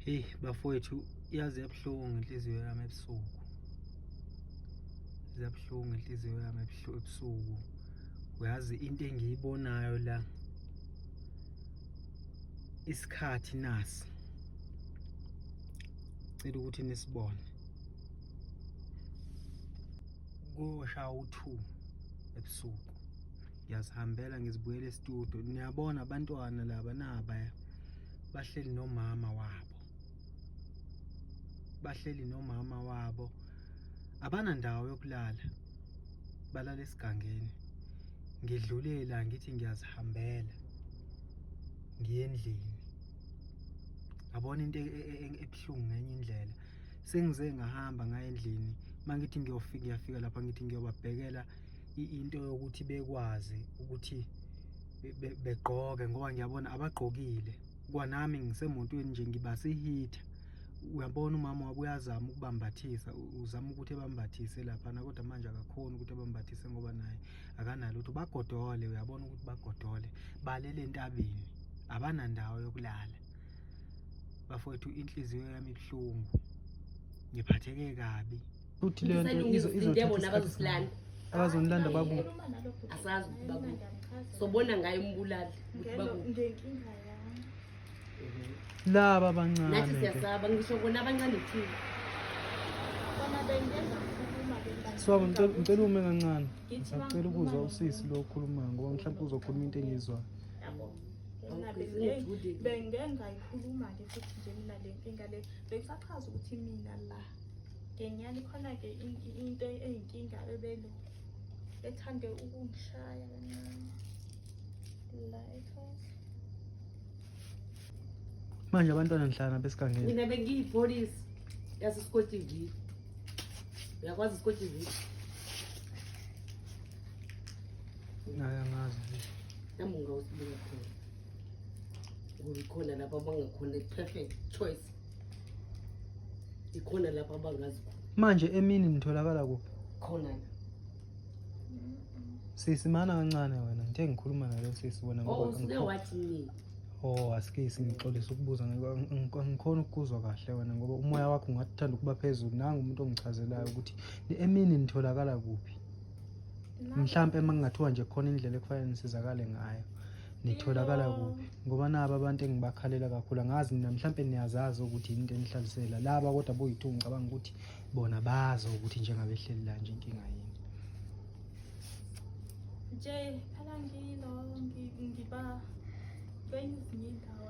Hey bafowethu, yazi yabuhlungu inhliziyo yami ebusuku. Ziyabuhlungu inhliziyo yami ebusuku. Uyazi into engiyibonayo la, isikhathi nasi. Cela ukuthi nisibone. Kuyoshaya u-2 ebusuku. Ngiyazihambela ngizibuyela e-studio. Niyabona abantwana laba nabaya bahleli nomama wabo. Bahleli nomama wabo. Abanandawo yokulala. Balala esigangeni. Ngidlule la ngithi ngiyazihambela. Ngiye endlini. Ngabona into ebuhlungu ngenye indlela. Sengize ngahamba ngaya endlini. Mangithi ngiyafika lapha ngithi ngiyobabhekela into yokuthi bekwazi ukuthi begqoke ngoba ngiyabona abagqokile. Kwanami ngisemontweni nje ngibase heater. Uyabona umama wabo uyazama ukubambathisa, uzama ukuthi ebambathise lapha kodwa manje akakhoni ukuthi ebambathise ngoba naye akanalo lutho. Bagodole, uyabona ukuthi bagodole, balele entabeni, abanandawo yokulala. Bafowethu inhliziyo yami ibuhlungu, ngiphatheke kabi. Futhi le nto izothatha abazonilanda babu asazi babu sobona ngayo umbulali ngenkinga yami laba abancane nathi siyasaba ngisho kona abancane thina bona bengenza ukukhuluma bengazi swaba ngicela ume kancane ngisacela ukuzwa usisi lo okhulumayo ngoba mhlawumbe uzokhuluma into engizwayo. yabo bengengayikhuluma-ke futhi nje mina le nkinga le bengisachaza ukuthi mina la ngenyani khona-ke into eyinkinga ebelo ethande ukungishaya kancane la ekhaya. Manje abantwana nihlala besigangeni. mina bengiyipolisi yaseScott TV. Uyakwazi iScott TV? Angazi nami ngawusibeka khona ngoba ikhona lapha abangakhona perfect choice. Ikhona lapha abangazi manje emini nitholakala kuphi? khona la. Sisimana kancane wena ngithe ngikhuluma nalo sisi wena Oh usike wathi nini? asikisi ngixolisa ukubuza ngikhona ukuzwa kahle wena ngoba umoya wakho ungathanda ukuba phezulu. Nanga umuntu ongichazelayo ukuthi emini nitholakala kuphi. Mhlambe mangingathiwa nje khona indlela ekufanele nisizakale ngayo. Nitholakala kuphi? Ngoba naba abantu engibakhalela kakhulu angazi mina mhlambe niyazazi ukuthi into enihlalisela laba kodwa boyithu ngicabanga ukuthi bona bazi ukuthi njengabe ehleli la nje inkinga yini. Nje phela ngilo ngiba kwenye izinye indawo